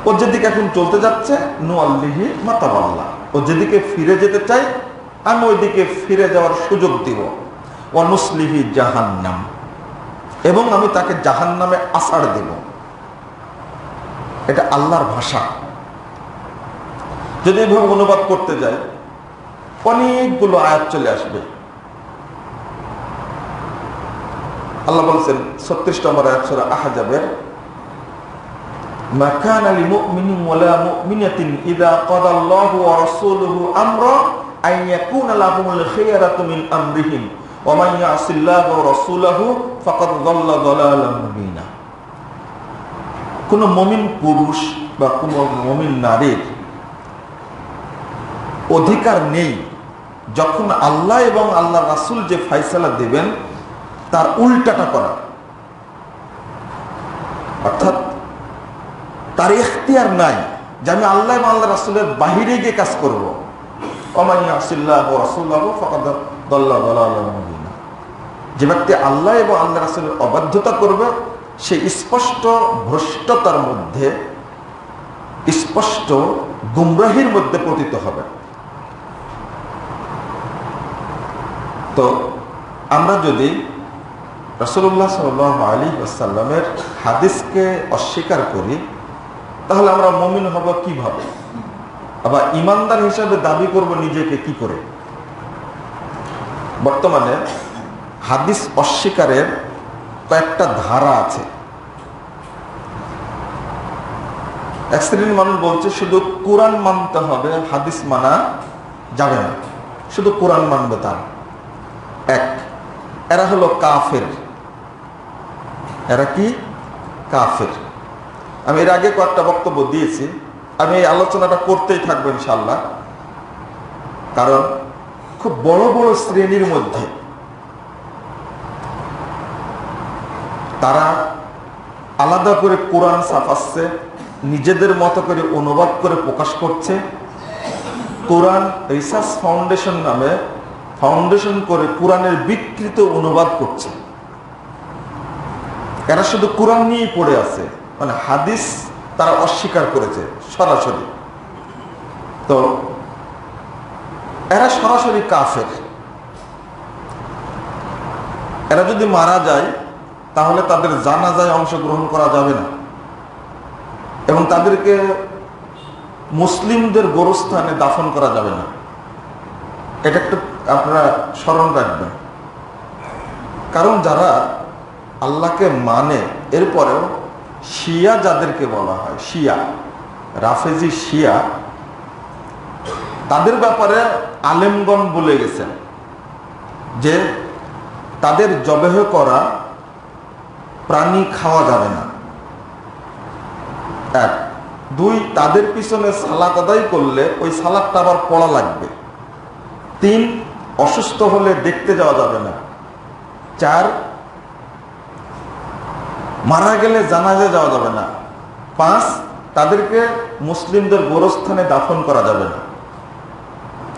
ও যেদিকে এখন চলতে যাচ্ছে নুআল্লিহি মাতাওয়াল্লা, ও যেদিকে ফিরে যেতে চাই আমি ওইদিকে ফিরে যাওয়ার সুযোগ দিব। ওয়া নুসলিহি জাহান্নাম, এবং আমি তাকে জাহান্নামে আছাড় দেব। এটা আল্লাহর ভাষা। যদি এভাবে অনুবাদ করতে যাই অনেকগুলো আয়াত চলে আসবে। আল্লাহ বলছেন 36 নম্বর আয়াত সূরা আহজাবের, মা কানা লিমুমিনিন ওয়ালা মুমিনাতিন ইযা কাদাল্লাহু ওয়া রাসূলুহু আমরা আন ইয়াকুনা লাহুমুল খিয়ারাতু মিন আমরিহিম ওয়া মান ইয়াসিল্লাহু ওয়া রাসূলুহু ফাকাদ যাল্লা যালালাম মুবিনা। কোন মুমিন পুরুষ বা কোন মুমিন নারীর অধিকার নেই যখন আল্লাহ এবং আল্লাহ রাসূল যে ফয়সালা দেবেন তার উল্টাটা করা, অর্থাৎ তার ইখতিয়ার নাই যে আমি আল্লাহ এবং আল্লাহ রাসূলের বাহিরে গিয়ে কাজ করব। ওয়া ইয়াসিল্লাহু ওয়া রাসূলুহু ফাকাদ দাল্লা দালালাম মুবিনা। যে ব্যক্তি আল্লাহ এবং আল্লাহ রাসূলের অবাধ্যতা করবে সে স্পষ্ট ভ্রষ্টতার মধ্যে, স্পষ্ট গুমরাহির মধ্যে পতিত হবে। তো আমরা যদি রাসূলুল্লাহ সাল্লাল্লাহু আলাইহি ওয়াসাল্লামের হাদিসকে অস্বীকার করি তাহলে আমরা মুমিন হব কিভাবে? আবার ইমানদার হিসাবে দাবি করব নিজেকে কি করে? বর্তমানে হাদিস অস্বীকারের কয়েকটা ধারা আছে। এক শ্রেণীর মানুষ বলছে শুধু কোরআন মানতে হবে, হাদিস মানা যাবে না, শুধু কোরআন মানবে তার। এক, এরা হলো কাফের। এরা কি? কাফের। আমি এর আগে কয়েকটা বক্তব্য দিয়েছি, আমি এই আলোচনাটা করতেই থাকবো ইনশাআল্লাহ। কারণ খুব বড় বড় শ্রেণীর মধ্যে তারা আলাদা করে কোরআন ছাপাচ্ছে, নিজেদের মতো করে অনুবাদ করে প্রকাশ করছে। কোরআন রিসার্চ ফাউন্ডেশন নামে ফাউন্ডেশন করে কোরআনের বিকৃত অনুবাদ করছে। এরা শুধু কোরআন নিয়েই পড়ে আছে, মানে হাদিস তারা অস্বীকার করেছে সরাসরি। তো এরা সরাসরি কাফের। এরা যদি মারা যায় তাহলে তাদের জানাজায় অংশগ্রহণ করা যাবে না, এবং তাদেরকে মুসলিমদের গোরস্থানে দাফন করা যাবে না। এটা একটু আপনারা স্মরণ রাখবেন। কারণ যারা আল্লাহকে মানে, এরপরেও শিয়া যাদেরকে বলা হয়, শিয়া রাফেজি শিয়া, তাদের ব্যাপারে আলেমগণ বলে গেছেন যে তাদের জবেহ করা প্রাণী খাওয়া যাবে না। এক। দুই, তাদের পিছনে সালাত আদায় করলে ওই সালাতটা আবার পড়া লাগবে। তিন, অসুস্থ হলে দেখতে যাওয়া যাবে না। চার, মারা গেলে জানাজা যাওয়া যাবে না। পাঁচ, তাদেরকে মুসলিমদের গোরস্থানে দাফন করা যাবে না।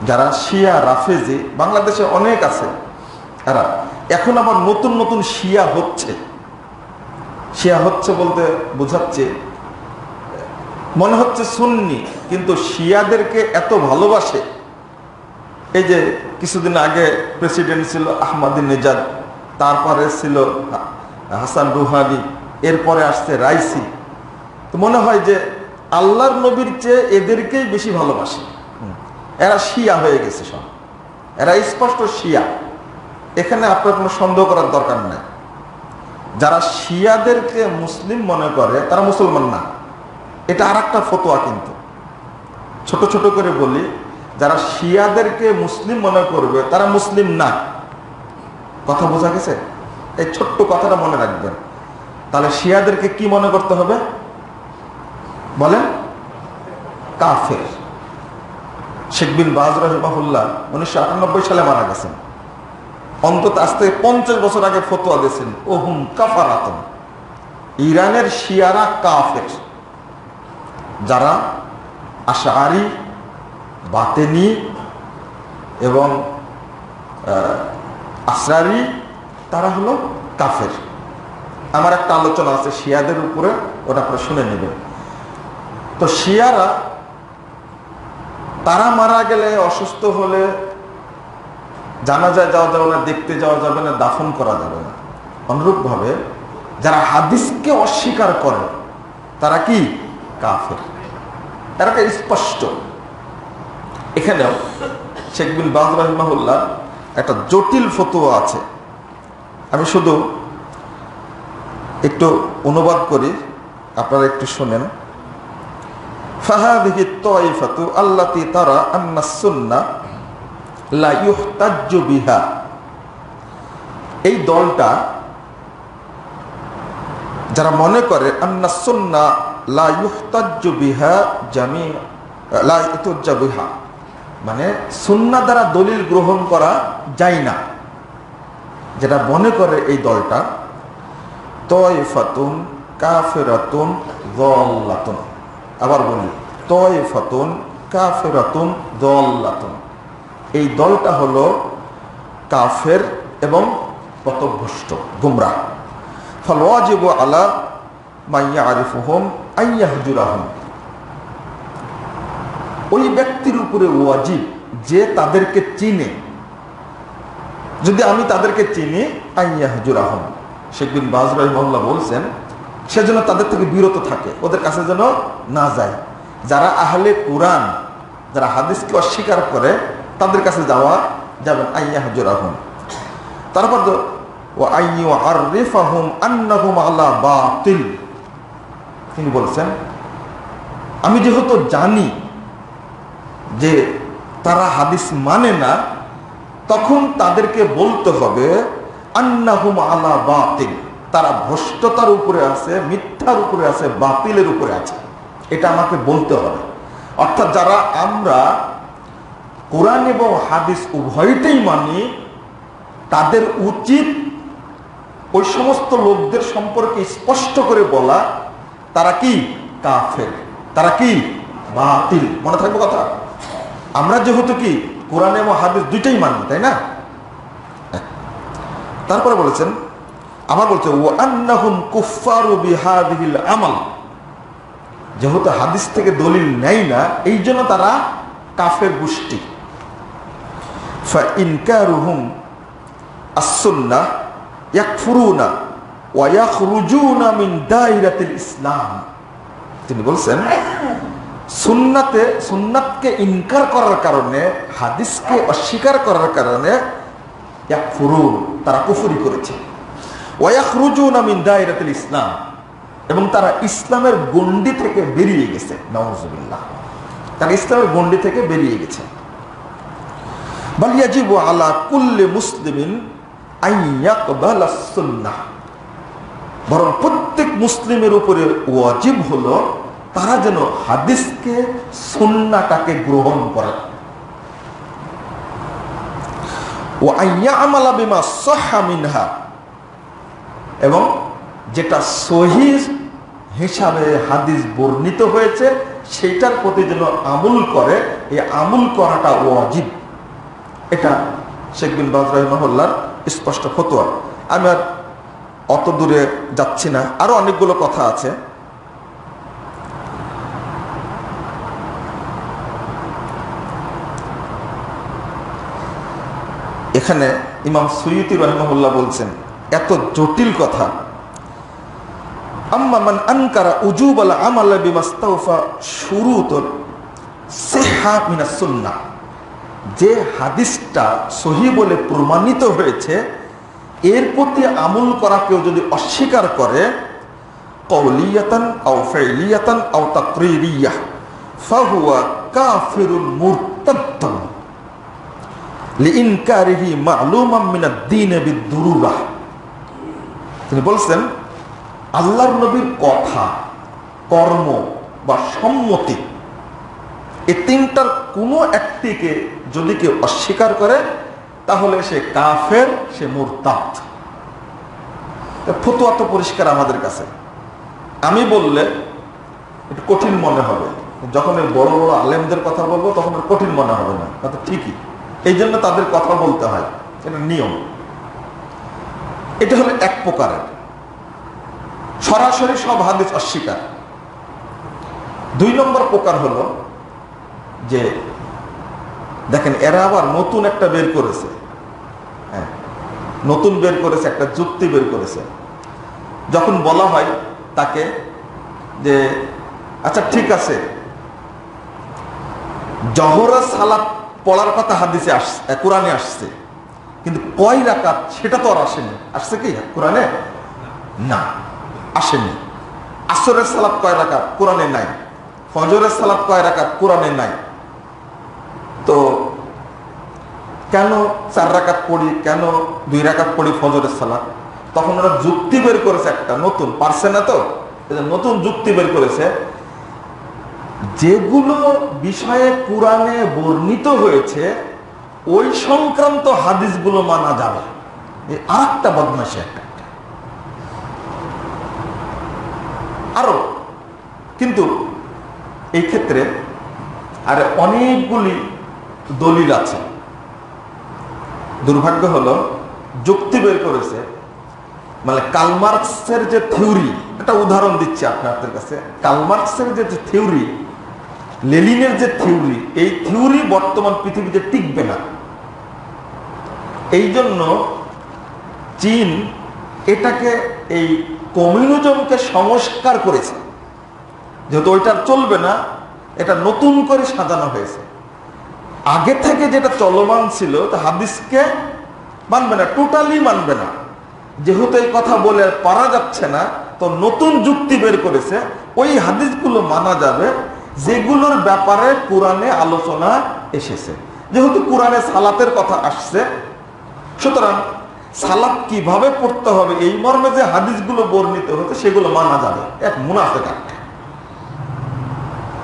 যারা শিয়া রাফেজি বাংলাদেশে অনেক আছে, এরা এখন আবার নতুন নতুন শিয়া হচ্ছে। শিয়া হচ্ছে বলতে বোঝাচ্ছে মনে হচ্ছে সুন্নি, কিন্তু শিয়াদেরকে এত ভালোবাসে। এই যে কিছুদিন আগে প্রেসিডেন্ট ছিল আহমদিনেজাদ, তারপরে ছিল হাসান রুহানি, এরপরে আসছে রাইসি। তো মনে হয় যে আল্লাহর নবীর চেয়ে এদেরকেই বেশি ভালোবাসে। এরা শিয়া হয়ে গেছে সব, এরা স্পষ্ট শিয়া। এখানে আপনার কোনো সন্দেহ করার দরকার নাই। যারা শিয়াদেরকে মুসলিম মনে করে তারা মুসলমান না, এটা আর একটা ফতোয়া। কিন্তু ছোট ছোট করে বলি, যারা শিয়াদেরকে মুসলিম মনে করবে তারা মুসলিম না। কথা বোঝা গেছে? এই ছোট্ট কথাটা মনে রাখবেন। তাহলে শিয়াদেরকে কি মনে করতে হবে বলেন? কাফের। শেখ বিন বাজ রাহিমাহুল্লাহ 1998 সালে মারা গেছেন। অন্তত আজ থেকে 50 বছর আগে ফতোয়া দিয়েছেন, ওহুম কাফারাতুন, ইরানের শিয়ারা কাফের। যারা আশআরি, বাতেনি এবং আসরারি, তারা হলো কাফের। আমার একটা আলোচনা আছে শিয়াদের উপরে, ওটা আপনারা শুনে নেবেন। তো শিয়ারা তারা মারা গেলে, অসুস্থ হলে জানাজায় যাওয়া যাবে না, দেখতে যাওয়া যাবে না, দাফন করা যাবে না। অনুরূপভাবে যারা হাদিসকে অস্বীকার করে তারা কি কাফের, এরা স্পষ্ট। এখানেও শেখ বিন বাজ রাহিমাহুল্লাহ একটা জটিল ফতোয়া আছে, আমি শুধু একটু অনুবাদ করি, আপনারা একটু শোনেন। ফাহাদিহি তাইফাতু আল্লাতী তারা আন্না সুন্নাহ লা ইহতাজ্জু বিহা, এই দলটা যারা মনে করে আন্না সুন্নাহ লা ইহতাজ্জু বিহা জামি লা ইহতাজ্জু বিহা, মানে সুন্নাহ দ্বারা দলিল গ্রহণ করা যায় না, যেটা মনে করে এই দলটা তাইফাতুন কাফিরাতুন যাল্লাতুন। আবার বলি, তাইফাতুন কাফিরাতুন যাল্লাতুন, এই দলটা হলো কাফের এবং পথভ্রষ্ট, গুমরাহ। ফাল ওয়াজিবু আলা মান ইয়ারিফুহুম আন ইয়াহজুরাহুম, ওই ব্যক্তির উপরে ওয়াজিব যে তাদেরকে চিনে, যদি আমি তাদেরকে চিনি, আন ইয়াহজুরাহুম, শেখ বিন বাজ রাহিমাহুল্লাহ বলছেন সেজন্য তাদের থেকে বিরত থাকে, ওদের কাছে যেন না যায়। যারা আহলে কুরআন, যারা হাদিসকে অস্বীকার করে তাদের কাছে যাওয়া যাবে না, আন ইয়াহজুরাহুম। তারপর ওয়া আন ইউআররিফাহুম আন্নাহুম আলা বাতিল, তিনি বলছেন আমি যেহেতু জানি যে তারা হাদিস মানে না, তখন তাদেরকে বলতে হবে আন্নাহুম আলা বাতিল, তারা ভ্রষ্টতার উপরে আছে, মিথ্যার উপরে আছে, বাতিলের উপরে আছে, এটা আমাকে বলতে হবে। অর্থাৎ যারা আমরা কোরআন এবং হাদিস উভয়টাই মানি, তাদের উচিত ওই সমস্ত লোকদের সম্পর্কে স্পষ্ট করে বলা তারা কি কাফের, তারা কি বাতিল। মনে থাকবে কথা, আমরা যেহেতু কি কোরআন এবং হাদিস দুইটাই মানি, তাই না? তারপরে বলেছেন, আবার বলছে ওয়া আন্নাহুম কুফফারু বিহাদিহিল আমাল, যেহেতু হাদিস থেকে দলিল নেয় না এই জন্য তারা কাফের গোষ্ঠী। ফা ইনকারুহুম আস-সুন্নাহ ইয়াকফুরুনা ওয়া ইয়াখরুজুনা মিন দায়রাতিল ইসলাম, তিনি বলছেন সুন্নাতকে ইনকার করার কারণে, হাদিসকে অস্বীকার করার কারণে ইয়াকফুরুন, তারা কুফরি করেছে। ওয়া ইয়াখরুজুনা মিন দায়রাতিল ইসলাম, এবং তারা ইসলামের গণ্ডি থেকে বেরিয়ে গেছে, নাউযুবিল্লাহ, তারা ইসলামের গণ্ডি থেকে বেরিয়ে গেছে। বাল ইয়াজিবু আলা কুল্লি মুসলিমিন আন ইয়াকবালাস সুন্নাহ, বরং প্রত্যেক মুসলিমের উপরে ওয়াজিব হলো তারা যেন হাদিসকে, সুন্নাহটাকে গ্রহণ করে। ওয়া আন ইয়ামালা বিমা সাহহা মিনহা, এবং যেটা সহিহ হিসাবে হাদিস বর্ণিত হয়েছে সেটার প্রতি যেন আমল করে, এই আমল করাটা ওয়াজিব। এটা শেখ বিন বাজ রাহিমাহুল্লাহর স্পষ্ট ফতোয়া। আমি আর অত দূরে যাচ্ছি না, আরো অনেকগুলো কথা আছে। এখানে ইমাম সুয়ুতি রাহিমাহুল্লাহ বলছেন এত জটিল কথা, আম্মা মান আনকারা উজুবাল আমাল বিমাস্তাওফা শুরুতুল সিহহা মিনাস সুন্নাহ, যে হাদিসটা সহিহ বলে প্রমাণিত হয়েছে এর প্রতি আমল করা কেউ যদি অস্বীকার করে, কওলিয়াতান আও ফাইলিয়াতান আও তাকরিরিয়াহ, ফাহুয়া কাফিরুন মুরতাদ্দুন লিইনকারিহি মা'লুমান মিনাদ দ্বীন বিদ-দুরুরাহ। তিনি বলছেন আল্লাহর নবীর কথা, কর্ম বা সম্মতি, এই তিনটার কোনো একটিকে যদি কেউ অস্বীকার করে তাহলে সে কাফের, সে মুরতাদ। ফতোয়া তো পরিষ্কার আমাদের কাছে, আমি বললে একটু কঠিন মনে হবে, যখন বড় বড় আলেমদের কথা বলবো তখন কঠিন মনে হবে না, তা তো ঠিকই, এই জন্য তাদের কথা বলতে হয়, এটা নিয়ম। এটা হলো এক প্রকারের সরাসরি সব হাদিস অস্বীকার। দুই নম্বর প্রকার হলো যে দেখেন এরা আবার নতুন একটা বের করেছে, হ্যাঁ নতুন বের করেছে, একটা যুক্তি বের করেছে। যখন বলা হয় তাকে যে আচ্ছা ঠিক আছে, জোহরের সালাত পড়ার কথা হাদিসে আসছে, কোরআনে আসছে, কিন্তু কয় রাকাত সেটা তো আর আসেনি। আসছে কি কোরআনে? না, আসেনি। আসরের সালাত কয় রাকাত কোরআনে নাই, ফজরের সালাত কয় রাকাত কোরআনে নাই। তো কেন 4 রাকাত পড়ি, কেন 2 রাকাত পড়ি ফজরের সালাত? তখন ওরা যুক্তি বের করেছে, একটা নতুন, পারছে না তো, নতুন যুক্তি বের করেছে, যেগুলো বিষয়ে কোরআনে বর্ণিত হয়েছে ওই সংক্রান্ত হাদিসগুলো মানা যাবে। আর একটা বদমাশি, একটা আরো, কিন্তু এই ক্ষেত্রে আর অনেকগুলি দলিল আছে। দুর্ভাগ্য হলো যুক্তি বের করেছে, মানে কার্ল মার্কসের যে থিওরি, একটা উদাহরণ দিচ্ছি আপনাদের কাছে। কার্ল মার্কসের যে থিওরি, লেনিনের যে থিওরি, এই থিওরি বর্তমান পৃথিবীতে টিকবে না। এই জন্য চীন এটাকে, এই কমিউনিজমকে সংস্কার করেছে, যেহেতু ওইটা চলবে না, এটা নতুন করে সাজানো হয়েছে। আগে থেকে যেটা চলমান ছিল, তা হাদিসকে মানবে না, টোটালি মানবে না। যেহেতু এই কথা বলে পারা যাচ্ছে না, তো নতুন যুক্তি বের করেছে, ওই হাদিসগুলো মানা যাবে যেগুলোর ব্যাপারে কোরআনে আলোচনা এসেছে। যেহেতু কোরআনে সালাতের কথা আসছে, সুতরাং সালাত কিভাবে পড়তে হবে এই মর্মে যে হাদিসগুলো বর্ণিত হচ্ছে সেগুলো মানা যাবে। এক মুনাফেক,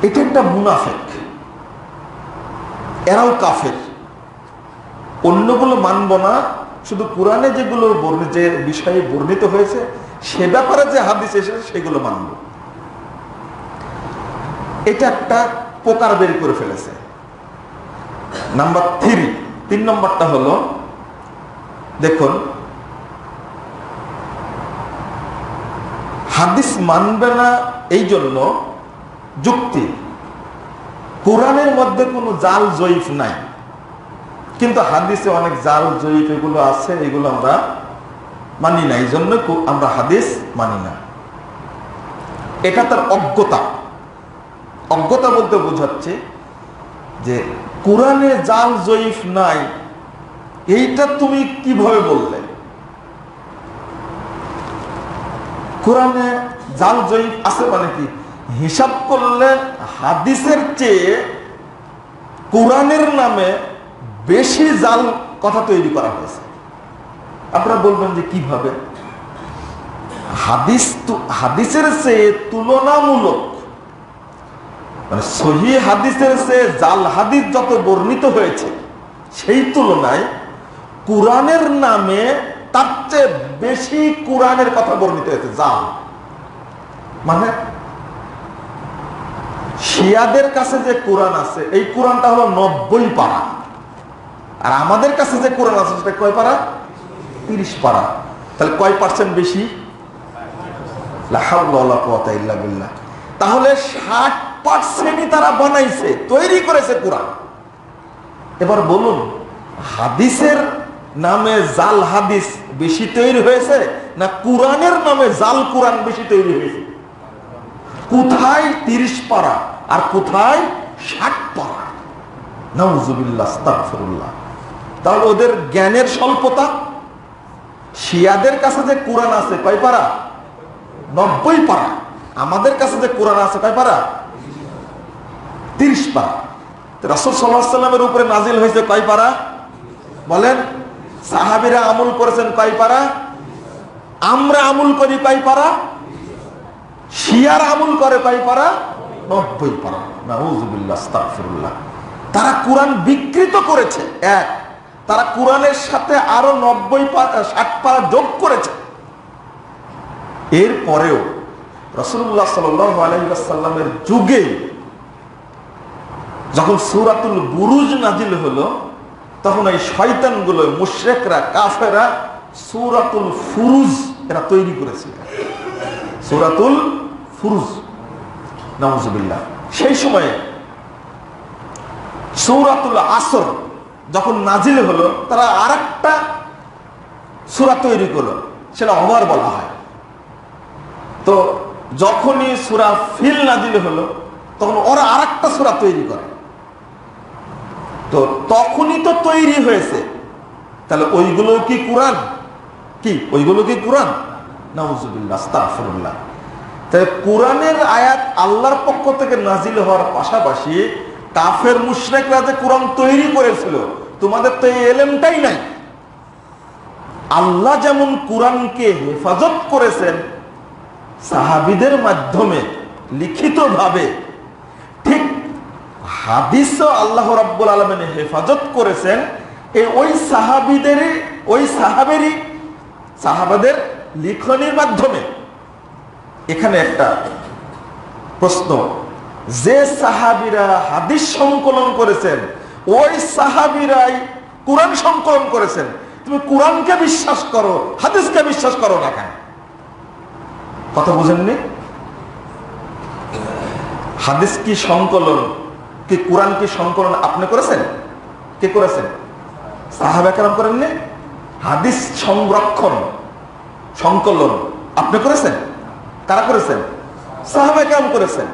এটা একটা মুনাফেক, এরাও কাফের। অন্যগুলো মানব না, শুধু কোরআনে যেগুলো যে বিষয়ে বর্ণিত হয়েছে সে ব্যাপারে যে হাদিস এসেছে সেগুলো মানব। এটা একটা প্রকার বের করে ফেলেছে। নাম্বার 3 নম্বরটা হলো, দেখুন হাদিস মানবে না এই জন্য যুক্তি, কোরআনের মধ্যে কোনো জাল জয়ীফ নাই, কিন্তু হাদিসে অনেক জাল জয়ীফ এগুলো আছে, এগুলো আমরা মানি না, এই জন্য আমরা হাদিস মানি না। এটা তার অজ্ঞতা। অজ্ঞতা বলতে বোঝাচ্ছে যে কোরআনে জাল জয়ীফ নাই, এইটা তুমি কিভাবে বললে? কোরআনে জাল জয়ীফ আছে মানে কি? হিসাব করলে হাদিসের চেয়ে কোরআনের নামে বেশি জাল কথা তৈরি করা হয়েছে। আপনারা বলবেন যে কিভাবে? হাদিসের চেয়ে তুলনামূলক, মানে সহিহ হাদিসের চেয়ে জাল হাদিস যত বর্ণিত হয়েছে, সেই তুলনায় কোরআনের নামে তার চেয়ে বেশি কোরআনের কথা বর্ণিত হয়েছে জাল। মানে শিয়াদের কাছে যে কোরআন আছে, এই কোরআনটা হলো 90 পারা, আর আমাদের কাছে যে কোরআন আছে সেটা কয় পারা? 30 পারা। তাহলে কয় পার্সেন্ট বেশি? লা হাওলা ওয়ালা কুওয়াতা ইল্লা বিল্লাহ। তাহলে 60% তারা বানাইছে, তৈরি করেছে কোরআন। এবার বলুন, হাদিসের নামে জাল হাদিস বেশি তৈরি হয়েছে না কোরআনের নামে জাল কোরআন বেশি তৈরি হয়েছে? কোথায় 30 পারা আর কোথায় 60 পারা? নাউযুবিল্লাহ, আস্তাগফিরুল্লাহ। তাহলে ওদের জ্ঞানের স্বল্পতা। শিয়াদের কাছে যে কোরআন আছে কয় পারা? 90 পারা। আমাদের কাছে যে কোরআন আছে কয় পারা? 30 পারা। রাসূল সাল্লাল্লাহু আলাইহি ওয়াসাল্লামের উপরে নাজিল হয়েছে কয় পারা? বলেন। সাহাবীরা আমল করেছেন কয় পারা? আমরা আমল করি কয় পারা? শিয়ার আমল করে কয় পারা? 90 পারা। নাউযুবিল্লাহ, আস্তাগফিরুল্লাহ। তারা কোরআন বিকৃত করেছে। এক, তারা কোরআনের সাথে আরো 60 পারা যোগ করেছে। এরপরেও রাসূলুল্লাহ সাল্লাল্লাহু আলাইহি ওয়াসাল্লামের যুগে যখন সূরাতুল বুরুজ নাজিল হলো, তখন এই শয়তানগুলো, মুশরিকরা, কাফেররা সূরাতুল ফুরুজ এরা তৈরি করেছিল। সূরাতুল ফুরুজ, নাউযুবিল্লাহ। সেই সময়ে সূরাতুল আসর যখন নাজিল হলো, তারা আরেকটা সূরা তৈরি করলো, সেটা ওমর বলা হয়। তো যখনই সূরা ফিল নাজিল হলো, তখন ওরা আরেকটা সূরা তৈরি করে। তো তখনই তো তৈরি হয়েছে, তাহলে ওইগুলো কি কোরআন? কি ওইগুলো কি কোরআন? নাউজুবিল্লাহ, আস্তাগফিরুল্লাহ। তাই কোরআনের আয়াত আল্লাহর পক্ষ থেকে নাজিল হওয়ার পাশাপাশি কাফের মুশরিকরা যে কোরআন তৈরি করেছিল, তোমাদের তো এই এলেমটাই নাই। আল্লাহ যেমন কোরআনকে হেফাজত করেছেন সাহাবীদের মাধ্যমে লিখিতভাবে, ঠিক হাদিসও আল্লাহ রাব্বুল আলামিন হেফাজত করেছেন ওই সাহাবাদের লিখনির মাধ্যমে। এখানে একটা প্রশ্ন, যে সাহাবীরা হাদিস সংকলন করেছেন ওই সাহাবীরাই কোরআন সংকলন করেছেন, তুমি কোরআনকে বিশ্বাস করো, হাদিসকে বিশ্বাস করো না কেন? কথা বুঝেননি? হাদিস কি সংকলন, কি কোরআন কি সংকলন আপনি করেছেন? কে করেছেন? সাহাবা কেরাম করেননি? হাদিস সংরক্ষণ সংকলন আপনি করেছেন? কারা করেছেন? সাহাবা কেরাম করেছেন।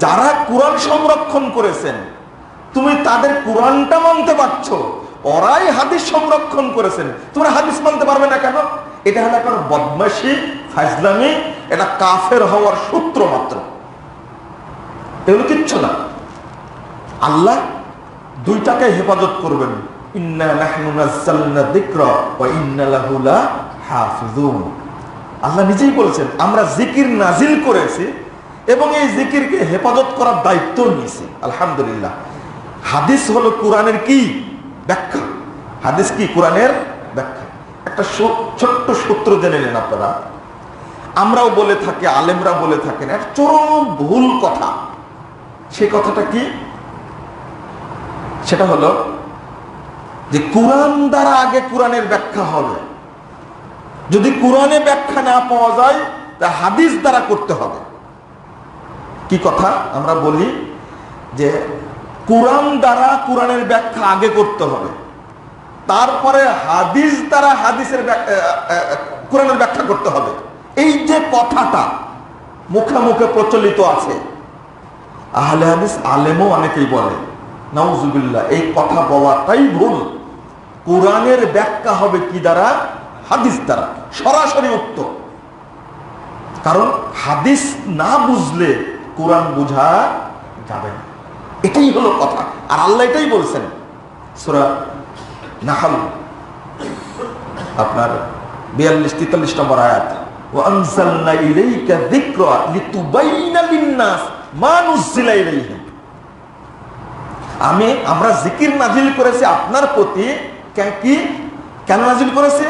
যারা কোরআন সংরক্ষণ করেছেন, তুমি তাদের কোরআনটা মানতে পারছো, ওরাই হাদিস সংরক্ষণ করেছেন, তোমরা হাদিস মানতে পারবে না কেন? এটা হলো একটা বদমাশি, ফাজলামি, এটা কাফের হওয়ার সূত্র মাত্র, এগুলো কিচ্ছু না। আল্লাহ দুইটাকে হেফাজত করবেন, ইন্না নাহনু নাযালনা যিকরা ওয়া ইন্না লাহু লাহাফিজুন। আল্লাহ নিজেই বলেছেন, আমরা জিকির নাজিল করেছি এবং এই জিকিরকে হেফাজত করার দায়িত্ব নিয়েছি। আলহামদুলিল্লাহ। হাদিস হলো কোরআনের কি ব্যাখ্যা? হাদিস কি কোরআনের ব্যাখ্যা? একটা ছোট্ট সূত্র জেনে নেন আপনারা। আমরাও বলে থাকি, আলেমরা বলে থাকেন, এক চরম ভুল কথা। সেই কথাটা কি? সেটা হলো যে কোরআন দ্বারা আগে কোরআনের ব্যাখ্যা হবে, যদি কোরআনে ব্যাখ্যা না পাওয়া যায় তা হাদিস দ্বারা করতে হবে। কি কথা আমরা বলি যে কোরআন দ্বারা কোরআনের ব্যাখ্যা আগে করতে হবে, তারপরে হাদিস দ্বারা হাদিসের কোরআনের ব্যাখ্যা করতে হবে। এই যে কথাটা মুখে মুখে প্রচলিত আছে, আহলে হাদিস আলেমও অনেকেই বলে, নাউজুবিল্লাহ, এই কথা বলাটাই ভুল। কোরআনের ব্যাখ্যা হবে কি দ্বারা? হাদিস দ্বারা, সরাসরি উত্তর। কারণ হাদিস না বুঝলে কোরআন বোঝা যাবে না, এটাই হলো কথা। আর আল্লাহ এটাই বলছেন সূরা নাহল আপনার 42-43 নম্বর আয়াত, ওয়া আনজালনা ইলাইকা যিকরা লিতুবাইয়িনা লিন-নাস মা নুযিলা ইলাইহিম। আমরা জিকির নাজিল করেছি আপনার প্রতি। কেন নাজিল করেছে?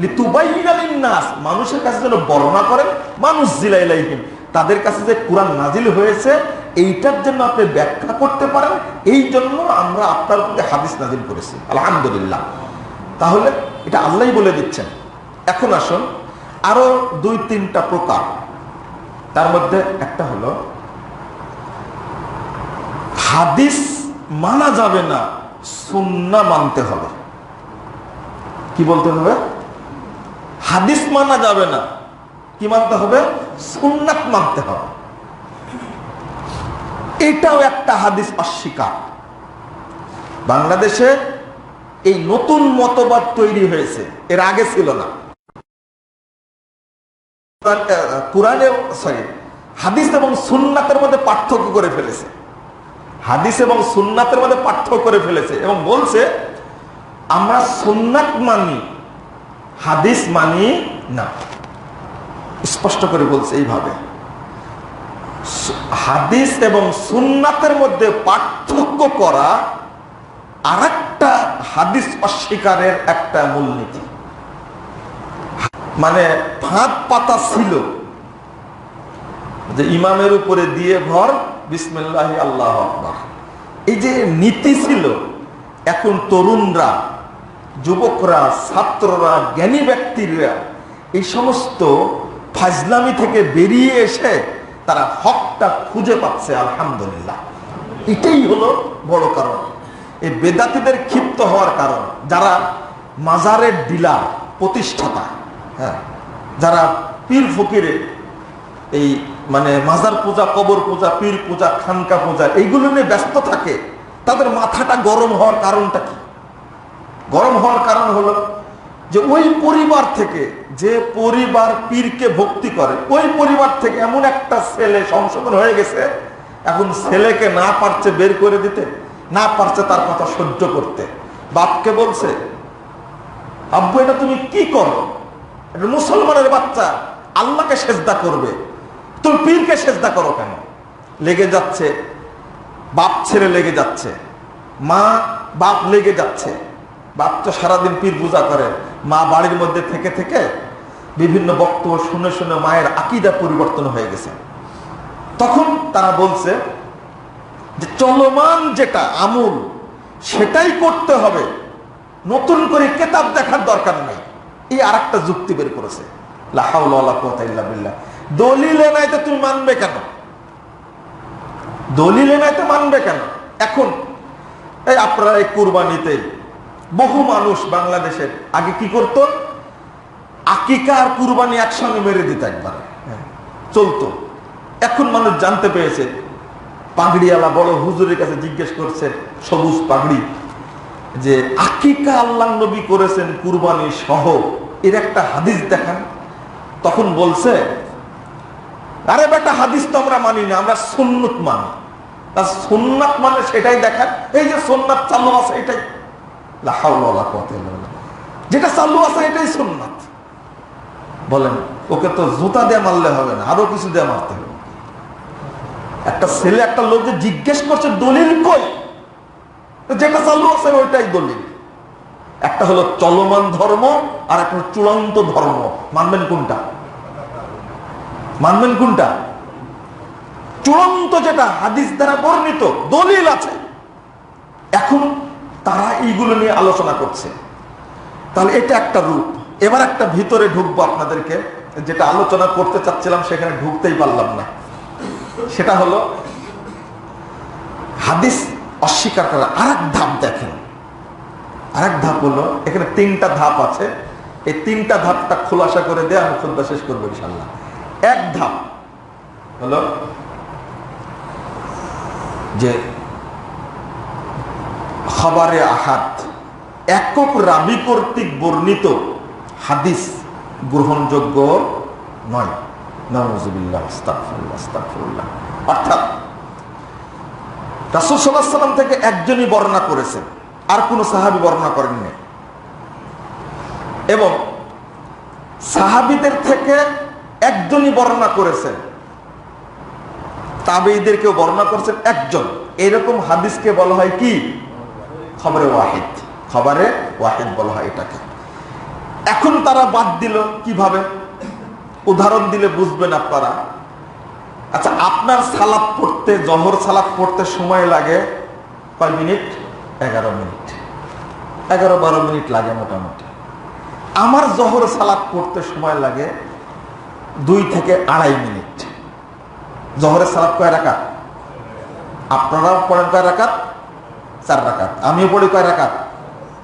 লিতুবাইয়িনা লিন-নাস, মানুষের কাছে যেন বর্ণনা করেন, মা নুযিলা ইলাইহিম, তাদের কাছে যে কোরআন নাজিল হয়েছে এইটার জন্য আপনি ব্যাখ্যা করতে পারেন, এই জন্য আমরা আপনার প্রতি হাদিস নাজিল করেছি। আলহামদুলিল্লাহ। তাহলে এটা আল্লাহই বলে দিচ্ছেন। এখন আসুন, আরো 2-3টা প্রকার, তার মধ্যে একটা হলো হাদিস মানা যাবে না, সুন্নাহ মানতে হবে। কি বলতে হবে? হাদিস মানা যাবে না, কি মানতে হবে? সুন্নাত মানতে হবে। এটাও একটা হাদিস অস্বীকার। বাংলাদেশে এই নতুন মতবাদ তৈরি হয়েছে, এর আগে ছিল না। হাদিস এবং সুন্নাতের মধ্যে পার্থক্য করে ফেলেছে, হাদিস এবং সুন্নাতের মধ্যে পার্থক্য করে ফেলেছে এবং বলছে আমরা সুন্নাত মানি, হাদিস মানি না। স্পষ্ট করে বলছে এইভাবে। হাদিস এবং সুন্নাতের মধ্যে পার্থক্য করা আরেকটা হাদিস অস্বীকারের একটা মূলনীতি। মানে ফাঁদ পাতা ছিল যে ইমামের উপরে দিয়ে ভর, বিসমিল্লাহি আল্লাহু আকবার, এই যে নীতি ছিল। এখন তরুণরা, যুবকরা, ছাত্ররা, জ্ঞানী ব্যক্তিরা এই সমস্ত ফাজলামি থেকে বেরিয়ে এসে তারা হকটা খুঁজে পাচ্ছে, আলহামদুলিল্লাহ। এটাই হলো বড় কারণ, এই বেদাতীদের ক্ষিপ্ত হওয়ার কারণ। যারা মাজারের ডিলার, প্রতিষ্ঠাতা, হ্যাঁ, যারা পীর ফকিরে এই মানে মাজার পূজা, কবর পূজা, পীর পূজা, খানকা পূজা এইগুলো নিয়ে ব্যস্ত থাকে, তাদের মাথাটা গরম হওয়ার কারণটা কি? গরম হওয়ার কারণ হলো যে ওই পরিবার থেকে, যে পরিবার পীরকে ভক্তি করে, ওই পরিবার থেকে এমন একটা ছেলে সংশোধন হয়ে গেছে, এখন ছেলেকে না পারছে বের করে দিতে, না পারছে তার কথা সহ্য করতে। বাপকে বলছে, আব্বু এটা তুমি কি করো? এটা মুসলমানের বাচ্চা, আল্লাহকে সেজদা করবে, তুমি পীরকে সেজদা করো কেন? লেগে যাচ্ছে, বাপ ছেলে লেগে যাচ্ছে, মা বাপ লেগে যাচ্ছে। বাপ তো সারাদিন পীর পূজা করে, মা বাড়ির মধ্যে থেকে থেকে বিভিন্ন বক্তব্য শুনে শুনে মায়ের আকীদা পরিবর্তন হয়ে গেছে। তখন তারা বলছে যে চলমান যেটা আমল সেটাই করতে হবে, নতুন করে কেতাব দেখার দরকার নাই। এই আর একটা যুক্তি বের করেছে, লা হাওলা ওয়ালা কুওয়াতা ইল্লা বিল্লাহ। দলিলে নাই তো তুমি মানবে কেন? দলিলে নাই তো মানবে কেন? এখন এই আপনারা এই কুরবানিতে বহু মানুষ বাংলাদেশের আগে কি করত, আকিকা আর কুরবানি একসঙ্গে মেরে দিত, একবার চলতো। এখন মানুষ জানতে পেরেছে, পাগড়িওয়ালা বড় হুজুরের কাছে জিজ্ঞেস করছে, সবুজ পাগড়ি, যে আকিকা আল্লাহ নবী করেছেন কুরবানি সহ, এর একটা হাদিস দেখান। তখন বলছে, আরে বেটা, হাদিস তো আমরা মানি না, আমরা সুন্নত মানি। তা সুন্নাত মানে সেটাই দেখান, এই যে সুন্নাত চালু আছে এটাই, লা হাওলা ওয়ালা কুওয়াতা ইল্লা বিল্লাহ, যেটা চালু আছে এটাই সুন্নাত। বলেন, ওকে তো জুতা দিয়ে মারলে হবে না, আরো কিছু দিয়ে মারতে হবে। একটা ছেলে একটা লোককে জিজ্ঞেস করছে দলিল কই, যেটা চালু আছে ওইটাই দলিল। একটা হলো চলমান ধর্ম, আর একটা হলো চূড়ান্ত ধর্ম। মানবেন কোনটা? মানবেন কোনটা? চূড়ান্ত যেটা হাদিস দ্বারা বর্ণিত, দলিল আছে। এখন তারা এইগুলো নিয়ে আলোচনা করছে। তাহলে এটা একটা রূপ। এবার একটা ভিতরে ঢুকবো আপনাদেরকে, যেটা আলোচনা করতে চাচ্ছিলাম সেখানে ঢুকতেই পারলাম না। সেটা হলো হাদিস অস্বীকার করা আরেক ধাপ। দেখেন, আরেক ধাপ হলো, এখানে তিনটা ধাপ আছে, এই তিনটা ধাপটা খোলাসা করে দিয়ে আমি খুতবা শেষ করবো ইনশাআল্লাহ। এক ধাপ হলো যে খবরে আহাদ, একক রাবি কর্তৃক বর্ণিত হাদিস গ্রহণযোগ্য নয়। নাউযুবিল্লাহ, আস্তাগফিরুল্লাহ, আস্তাগফিরুল্লাহ। অর্থাৎ রাসূল সাল্লাল্লাহু আলাইহি ওয়াসাল্লাম থেকে একজনই বর্ণনা করেছেন, আর কোন সাহাবী বর্ণনা করেননি। এবং সাহাবীদের থেকে একজনই বর্ণনা করেছেন, তাবেঈদেরকেও বর্ণনা করেছেন একজন। এরকম হাদিসকে বলা হয় কি? খবরে ওয়াহিদ। খবরে ওয়াহিদ বলা হয় এটাকে। এখন তারা বাদ দিল কিভাবে? উদাহরণ দিলে বুঝবেন আপনারা। আচ্ছা, আপনার সালাত পড়তে, জহর সালাত পড়তে সময় লাগে কয় মিনিট? 11 মিনিট, 11-12 মিনিট লাগে মোটামুটি। আমার জহর সালাত পড়তে সময় লাগে 2 থেকে 2.5 মিনিট। জহরের সালাত কয় রাকাত? আপনারাও পড়েন কয় রাকাত? 4 রাকাত। আমিও পড়ি কয় রাকাত?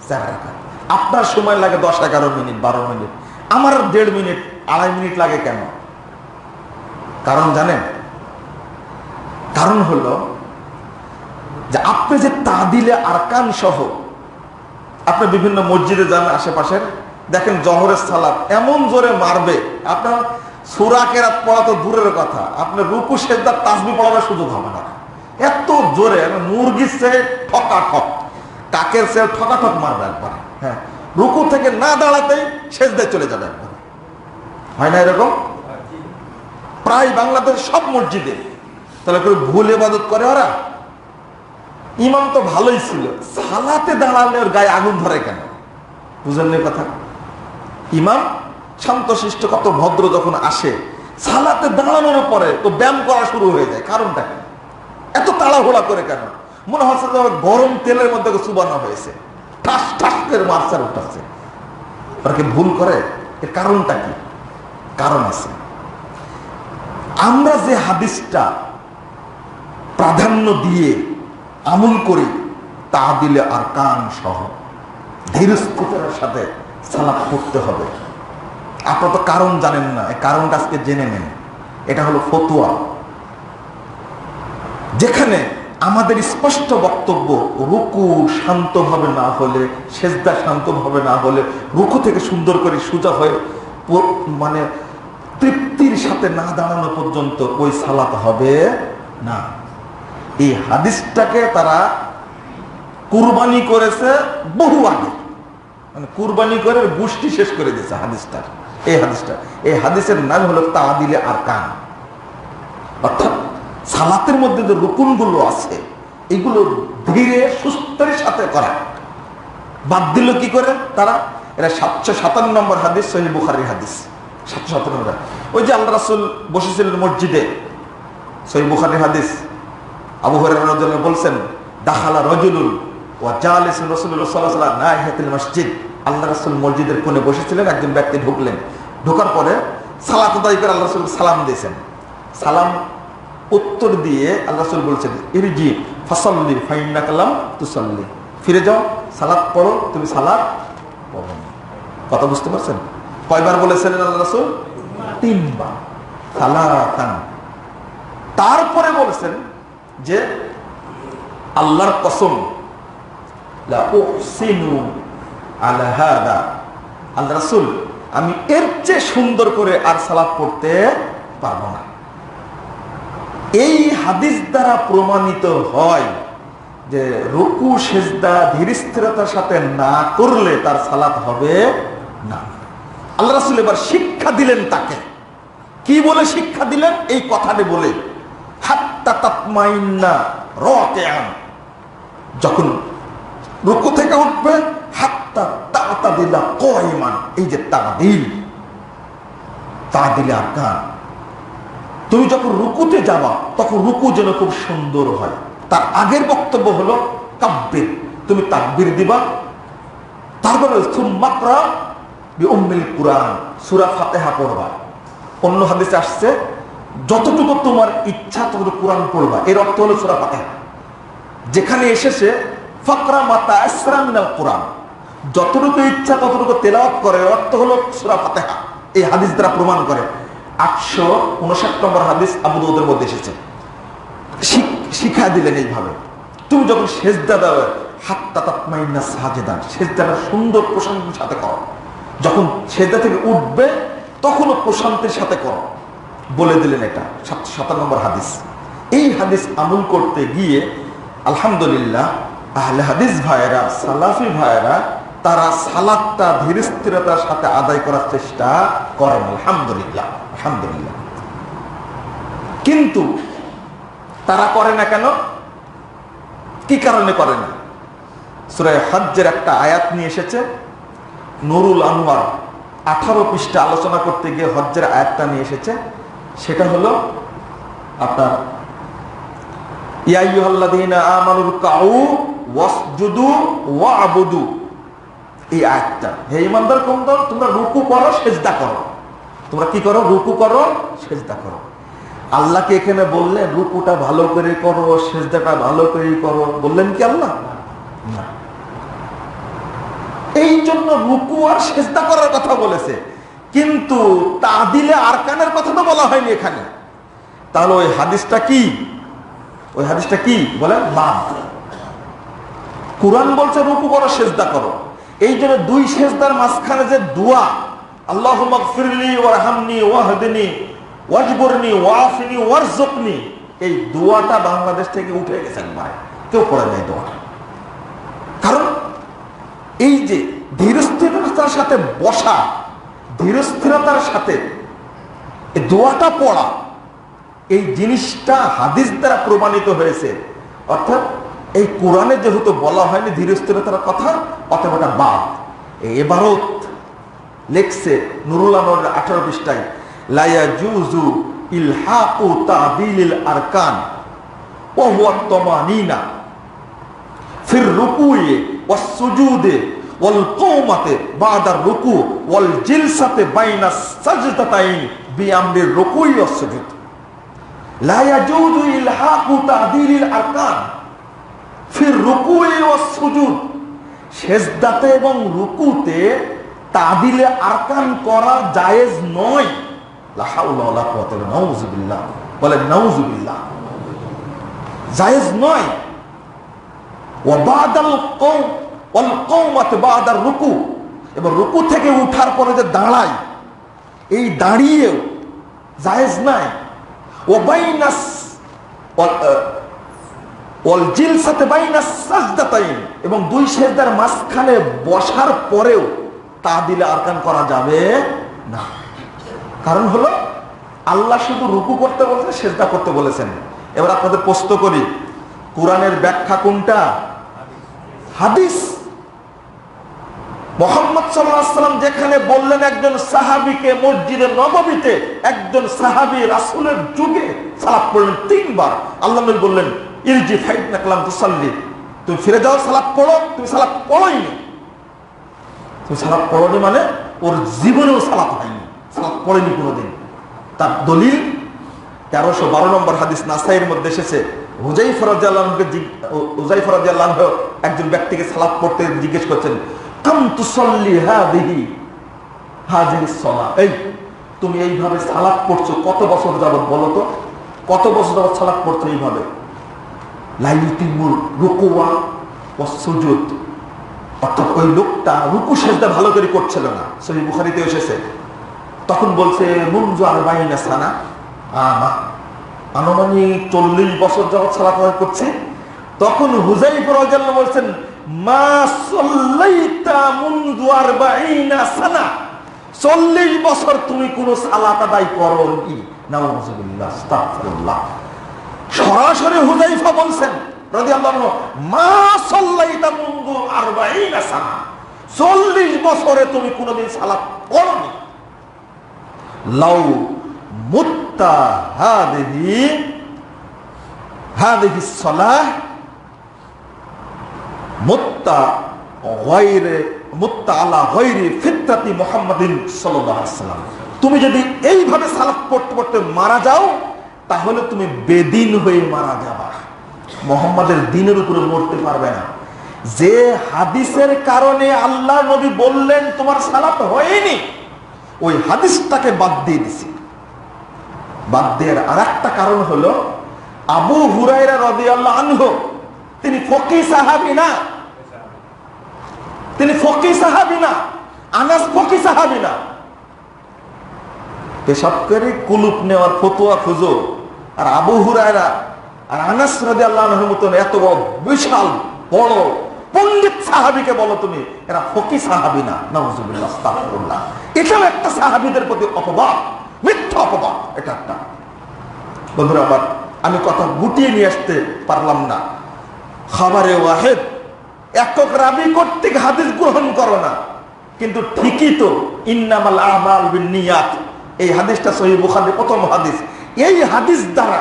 4 রাকাত। আপনার সময় লাগে 10-11 মিনিট, 12 মিনিট। আমার 1.5 মিনিট, 2.5 মিনিট লাগে কেন? কারণ জানেন? কারণ হলো যে আপনি যে তাদিলে আরকান সহ আপনি বিভিন্ন মসজিদে যান আশেপাশের, দেখেন জহরের সালাত এমন জোরে মারবে, আপনার সূরা কেরাত পড়া তো দূরের কথা, আপনি রুকু সেজদা তাসবিহ পড়ার সুযোগ হবে না। এত জোরে, মুরগির সে ঠকাঠক, কাকের সে ঠকাঠক মারবে একবার। হ্যাঁ, রুকু থেকে না দাঁড়াতেই সেজদায় চলে যাবে একবার। হয় না এরকম? প্রায় বাংলাদেশ সব মসজিদে। তাহলে কেউ ভুল ইবাদত করে ওরা? ইমাম তো ভালোই ছিল, সালাতে দাঁড়ালে ওর গায়ে আগুন ধরে কেন? বুঝলেন না কথা? ইমাম শান্তশিষ্ট, কত ভদ্র, যখন আসে সালাতে দাঁড়ানোর পরে তো ব্যায়াম করা শুরু হয়ে যায়। কারণটা কি? এত তাড়াহুড়া করে কেন? মনে হচ্ছে যে গরম তেলের মধ্যে চুবানো হয়েছে, ঠাস ঠাস করে মার্চার উঠাচ্ছে। ওরা কি ভুল করে? এর কারণটা কি? কারণ আছে। আমরা যে হাদিসটা প্রাধান্য দিয়ে আমল করি তা দিলে আর কান সহ ধীরস্থিতার সাথে সালাত পড়তে হবে। আপনারা তো কারণ জানেন না, এই কারণটা আজকে জেনে নেন। এটা হলো ফতোয়া, যেখানে আমাদের স্পষ্ট বক্তব্য রুকু শান্তভাবে না হলে, সেজদা শান্তভাবে না হলে, রুকু থেকে সুন্দর করে সোজা হয়ে মানে তৃপ্তির সাথে না দাঁড়ানো পর্যন্ত ওই সালাত হবে না। এই হাদিসটাকে তারা কুরবানি করেছে বহু আগে, মানে কুরবানি করে গোষ্ঠী শেষ করে দিয়েছে হাদিসটা। এই হাদিসের নাম হলো তাদিলে আরকান। অর্থাৎ সালাতের মধ্যে যে রুকুনগুলো আছে এগুলো ধীরে সুস্থের সাথে করা। বাদ দিল কি করে তারা? এটা 757 নম্বর হাদিস, সহিহ বুখারীর হাদিস 757 নম্বর। ওই যে আল্লাহ রাসূল বসেছিলেন মসজিদে, সহিহ বুখারীর হাদিস, আবু হুরায়রা রাদিয়াল্লাহু আনহু বলছেন, দাখালা রাজুলুন ওয়া জালিসুন রাসূলুল্লাহ সাল্লাল্লাহু আলাইহি ওয়াসাল্লাম নাহিয়াতুল মসজিদ। আল্লাহ রাসূল মসজিদের কোণে বসেছিলেন, একজন ব্যক্তি ঢুকলেন। ঢোকার পরে সালাত আদায় করে আল্লাহ রাসূল সালাম দিয়েছেন। সালাম উত্তর দিয়ে আল্লাহ রাসূল বলছেন, ইরজি ফাসাল্লি ফাইন্নাকা লাম তুসাল্লি, ফিরে যাও, সালাত পড়ো, তুমি সালাত পড়ো। কথা বুঝতে পারছেন? কয়বার বলেছিলেন আল্লাহ রাসূল? 3 বার, সালাতান। তারপরে বলেছেন যে আল্লাহর কসম, লা উহসিনু আলা হাদা, আল্লাহ রাসূল আমি এর চেয়ে সুন্দর করে আর সালাত পড়তে পারবো না। এই হাদিস দ্বারা প্রমাণিত হয় যে রুকু সেজদা ধীরস্থিরতার সাথে না করলে তার সালাত হবে না। আল্লাহ রাসূল এবার শিক্ষা দিলেন তাকে। কি বলে শিক্ষা দিলেন? এই কথাটি বলে, হাত্তা তাতমাইন্না রাকিআন, যখন রুকু থেকে উঠবে, হাত্তা তাতাদিলা কায়মান, এই যে তাদিলে আরকান, তুমি যখন রুকুতে যাবা তখন রুকু যেন খুব সুন্দর হয়। তার আগের বক্তব্য হলো কাব্বির, তুমি তাকবীর দিবা। তারপরে সুম্মা ইকরা বিউম্মিল কুরআন, সূরা ফাতিহা পড়বা। অন্য হাদিসে আসছে যতটুকু তোমার ইচ্ছা ততটুকু কোরআন পড়বা, এর অর্থ হলো সূরা ফাতিহা। যেখানে এসেছে ফাকরা মা তায়াসসারা মিনাল কুরআন, যতটুকু ইচ্ছা ততটুকু তেলাওয়াত করে, অর্থ হলো সূরা ফাতিহা। এই হাদিস দ্বারা প্রমাণ করে। 859 নম্বর হাদিস আবু দাউদের মধ্যে এসেছে। শিক্ষা দিলেন এইভাবে, তুমি যখন সেজদা দাও, হাত্তা তাতমাইন্না সাজিদান, সেজদাটা সুন্দর প্রশান্তির সাথে করো। যখন সেজদা থেকে উঠবে তখনও প্রশান্তির সাথে করো, বলে দিলেন। এটা 757 নম্বর হাদিস। এই হাদিস আমল করতে গিয়ে আলহামদুলিল্লাহ আহলে হাদিস ভাইয়েরা, সালাফি ভাইয়েরা, তারা সালাতটা ধীরস্থিরতার সাথে আদায় করার চেষ্টা করেন। আলহামদুলিল্লাহ, আলহামদুলিল্লাহ। কিন্তু তারা করে না কেন? কি কারণে করে না? সূরা হজ্জের একটা আয়াত নিয়ে এসেছে, নুরুল আনোয়ার 18 পৃষ্ঠা আলোচনা করতে গিয়ে হজ্জের আয়াতটা নিয়ে এসেছে। সেটা হলো আপনার ইয়া আইয়ুহাল্লাযীনা আমানু রুকউ ওয়াসজুদু ওয়া'বুদু, এই আয়াতটা, হে ঈমানদার কওমগণ, তোমরা রুকু করো, সিজদা করো। তোমরা কি করো? রুকু করো, সিজদা করো। আল্লাহকে এখানে বললেন রুকুটা ভালো করে করো, সিজদাটা ভালো করে করো, বললেন কি আল্লাহ? না। এই জন্য রুকু আর সিজদা করার কথা বলেছে, কিন্তু তাদিলে আরকানের কথা তো বলা হয়নি এখানে। তাহলে ওই হাদিসটা কি? ওই হাদিসটা কি বলেন? বাদ। কুরআন বলছে রুকু করো, সিজদা করো। এই জন্য 2 সিজদার মাঝখানে যে দোয়া, আল্লাহুম্মা গফিরলি ওয়ারহামনি ওয়াহদিনি ওয়াজবুরনি ওয়াফিনি ওয়ারযুকনি, এই দোয়াটা বাংলাদেশ থেকে উঠে গেছে, ভাই কেউ পড়ে নাই দোয়াটা। কারণ এই যে ধীরস্থিরতার সাথে বসা, ধীরস্থিরতার সাথে এই দোয়াটা পড়া, এই জিনিসটা হাদিস দ্বারা প্রমাণিত হয়েছে। অর্থাৎ এই কোরআনে যেহেতু বলা হয়নি ধীরস্থিরতার কথা, অতএব এটা বাদ। এই ইবারত লেখছে নুরুল আনোয়ারের 18 পৃষ্ঠায়, লা ইয়াজুজু ইলহাকু তা'দিলিল আরকান ওয়া হুয়া তামানিনা ফির রুকুই ওয়াস সুজুদে ওয়াল কওমাতে বা'দা রুকু ওয়াল জিলসাতে বাইনা সাজদাতাইন বিআমরির রুকুই ওয়াস সুজুদ। লা ইয়াজুজু ইলহাকু তা'দিলিল আরকান ফির রুকুই ওয়াস সুজুদ, সেজদাতে এবং রুকুতে তা'দিলে আরকান করা জায়েজ নয়। লা হাওলা ওয়ালা কুওয়াতা ইল্লা বিল্লাহ, নাউযুবিল্লাহ, বলেন নাউযুবিল্লাহ, জায়েজ নয়। ওয়া বাদাল কওম ওয়াল কওমাত বাদার রুকু, এবং রুকু থেকে উঠার পরে যে দাঁড়ায়, এই দাঁড়িয়েও জায়েজ নাই। ওয়া বাইনাস ওয়াল জিলসাতে বাইনাস সাজদাতাইন, এবং দুই সিজদার মাঝখানে বসার পরেও তা'দিলে আরকান করা যাবে না। কারণ হলো আল্লাহ শুধু রুকু করতে বলেছেন, সিজদা করতে বলেছেন। এবার আপনাদের প্রশ্ন করি, কোরআনের ব্যাখ্যা কোনটা? হাদিস। মুহাম্মদ সাল্লাল্লাহু আলাইহি ওয়াসাল্লাম যেখানে বললেন একজন সাহাবীকে মসজিদে নববীতে, একজন সাহাবী রাসূলের যুগে সালাত পড়লেন 3 বার। আল্লাহ নবী বললেন ইরজি ফাইন্নাকা লাম তুসাল্লি, তুমি ফিরে যাও, সালাত পড়ো। তুমি সালাত পড়োইনি, তুমি সালাত পড়োনি মানে ওর জীবনেও সালাত হয়নি, সালাত পড়েনি কোনোদিন। তার দলিল 1312 নম্বর হাদিস নাসাইর মধ্যে এসেছে। হুযায়ফা রাদিয়াল্লাহু আনহু একজন ব্যক্তিকে সালাত পড়তে জিজ্ঞেস করছেন, কাম তুসাল্লি হাযিহিস সালাত, এই তুমি এইভাবে সালাত পড়ছো কত বছর যাবত, বলো তো কত বছর যাবত সালাত পড়ছো এইভাবে? লা ইউতিমুর রুকুওয়া ওয়াস সুজুদ, অর্থাৎ ওই লোকটা রুকু সিজদা ভালো করে করছিল না। সহিহ বুখারীতে এসেছে। তখন বলছে মুনযু 40 সানা, আনুমানিক 40 বছর যাবত সালাত করছে। তখন হুযায়ফা রাদিয়াল্লাহু আনহু বলছেন মা সাল্লাইতা মুনযু 40 সানা, 40 বছর তুমি কোন সালাত আদায় করোনি। নাউযুবিল্লাহ, আস্তাগফিরুল্লাহ। সরাসরি হুযায়ফা বলছেন রাদিয়াল্লাহু আনহু, মা সাল্লাইতা মুনযু 40 সানা, 40 বছরে তুমি কোনদিন সালাত পড়োনি। লাউ মুত্তা হাদিহি সালাহ মুত্তা আলা গায়রি ফিতরাতি মুহাম্মাদিন সাল্লাল্লাহু আলাইহি ওয়াসাল্লাম, তুমি যদি এইভাবে সালাত পড়তে পড়তে মারা যাও তাহলে তুমি বেদিন হয়ে মারা যাবা, মুহাম্মাদের দ্বীনের উপরে মরতে পারবে না। যে হাদিসের কারণে আল্লাহ নবী বললেন তোমার সালাত হয়নি, ওই হাদিসটাকে বাদ দিয়ে দিছি। বাদ দেওয়ার আরেকটা কারণ হলো আবু হুরায়রা রাদিয়াল্লাহু আনহু তিনি ফকিহ সাহাবী না, তিনি ফকিহ সাহাবী না, আনাস ফকিহ সাহাবী না। পেশাব করে কুলুপ নেওয়ার ফতোয়া খুঁজো, আর আবু হুরায়রা আর আনাস রাদিয়াল্লাহু আনহুর মতন এত বড় বিশাল বড় পণ্ডিত সাহাবীকে বলো তুমি এরা ফকিহ সাহাবী না। নাউযুবিল্লাহ, আস্তাগফিরুল্লাহ। এটাও একটা সাহাবীদের প্রতি অপবাদ, মিথ্যা অপবাদ। এটা একটা। বন্ধুরা আবার আমি কথা গুটিয়ে নিয়ে আসতে পারলাম না। খাবারে ওয়াহিদ, একক রাবি কর্তৃক হাদিস গ্রহণ করো না, কিন্তু ঠিকই তো ইন্নামাল আমাল বিন্নিয়াত, এই হাদিসটা সহিহ বুখারীর প্রথম হাদিস। এই হাদিস দ্বারা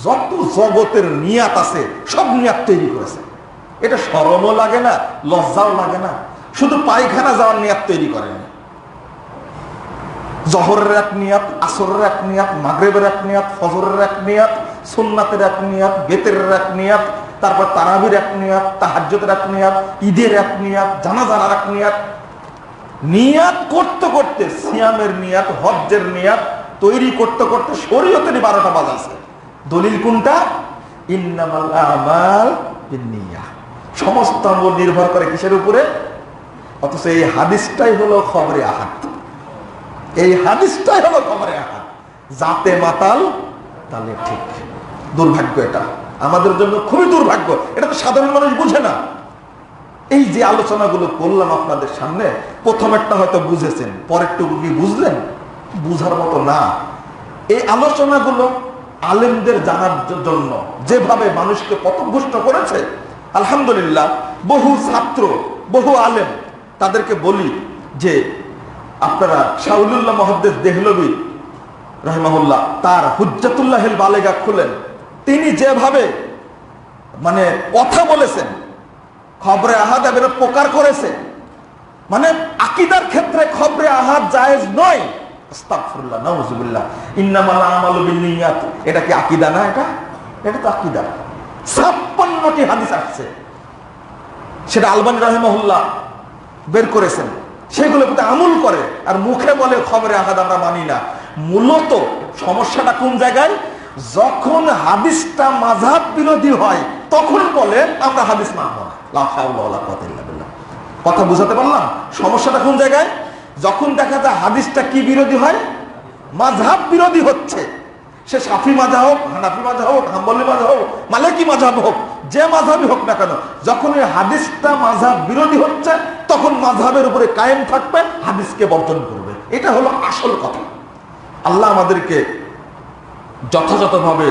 যত জগতের নিয়াত আছে সব নিয়াত তৈরি করেছে। এটা শরমও লাগে না, লজ্জাও লাগে না। শুধু পায়খানা যাওয়ার নিয়াত তৈরি করেন, জহরের এক নিয়াত, আসরের এক নিয়াত, মাগরিবের এক নিয়াত, ফজরের এক নিয়াত, সুন্নাতের এক নিয়াত, বেতের এক নিয়াত, তারপর তারাবির এক নিয়াত, তাহাজ্জুদের এক নিয়াত, ঈদের এক নিয়াত, জানাজার এক নিয়াত। নিয়াত করতে করতে সিয়ামের নিয়াত, হজ্জের নিয়াত তৈরি করতে করতে শরীয়তের 12টা বাজাছে। দলিল কোনটা? ইন্নামাল আমাল বিন্নিয়াহ। সমস্ত আমল নির্ভর করে কিসের উপরে? অথচ এই হাদিসটাই হলো খবরে আহাদ। এই হাদিসটাই হলো খবরে আহাদ। যাতে মাতাল তালে ঠিক। দুর্ভাগ্য, এটা আমাদের জন্য খুবই দুর্ভাগ্য। এটা তো সাধারণ মানুষ বুঝে না। এই যে আলোচনাগুলো করলাম আপনাদের সামনে, প্রথমেরটা হয়তো বুঝেছেন, পরেরটুকু কি বুঝলেন? বুঝার মতো না। এই আলোচনাগুলো আলেমদের জানার জন্য যেভাবে মানুষকে পথভ্রষ্ট করেছে, আলহামদুলিল্লাহ বহু ছাত্র, বহু আলেম, তাদেরকে বলি যে আপনারা শাহুলুল্লাহ মুহাদ্দিস দেহলভী রাহিমাহুল্লাহ তার হুজ্জাতুল্লাহিল বালেগা খুলেন। তিনি যেভাবে মানে কথা বলেছেন, খবরে আহাদ এর প্রকার করেছে, মানে আকীদার ক্ষেত্রে খবরে আহাদ জায়েজ নয়, আস্তাগফিরুল্লাহ, নাউযুবিল্লাহ। ইন্নামাল আমালু বিন্নিয়াত, এটা কি আকীদা না? এটা তো আকীদা। 56টি হাদিস আসছে, সেটা আলবানী রাহিমাহুল্লাহ বের করেছেন। সেগুলো প্রতি আমল করে, আর মুখে বলে খবরে আহাদ আমরা মানি না। মূলত সমস্যাটা কোন জায়গায়? যখন হাদিসটা মাযহাব বিরোধী হয় তখন বলে আমরা হাদিস মানব না। লা হাওলা ওয়ালা কুওয়াতা ইল্লা বিল্লাহ। কথা বুঝাতে পারলাম? সমস্যাটা কোন জায়গায়? যখন দেখা যায় হাদিসটা কি বিরোধী হয়? মাযহাব বিরোধী হচ্ছে। সে শাফি মাযহাব হোক, হানাফি মাযহাব হোক, হাম্বলি মাযহাব হোক, মালিকি মাযহাব হোক, যে মাযহাবই হোক না কেন, যখন এই হাদিসটা মাযহাব বিরোধী হচ্ছে তখন মাযহাবের উপরে কায়েম থাকবে, হাদিসকে বর্জন করবে। এটা হলো আসল কথা। আল্লাহ আমাদেরকে যথাযথভাবে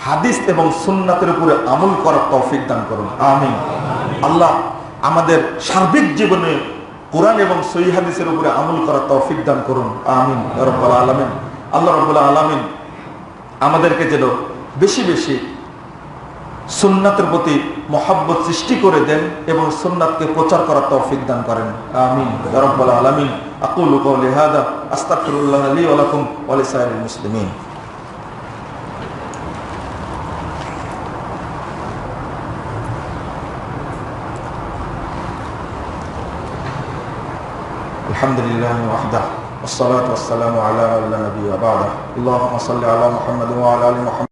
হাদিস এবং সুন্নাতের উপরে আমল করার তৌফিক দান করুন, আমিন। আল্লাহ আমাদের সার্বিক জীবনে কোরআন এবং সহিহ হাদিসের উপরে আমল করার তৌফিক দান করুন, আমিন ইয়া রাব্বাল আলামিন। আল্লাহ রাব্বুল আলামিন আমাদেরকে যেন বেশি বেশি সুন্নাতের প্রতি মহব্বত সৃষ্টি করে দেন এবং সুন্নাতকে প্রচার করার তৌফিক দান করেন, আমিন ইয়া রাব্বাল আলামিন। আকুলু কওলি হাযা আস্তাগফিরুল্লাহ লি ওয়া লাকুম ওয়া লিসাইরিল মুসলিমিন। আলহামদুলিল্লাহ ওয়াহদাহু والصلاة والسلام على لا نبي بعده اللهم صل على محمد وعلى آل محمد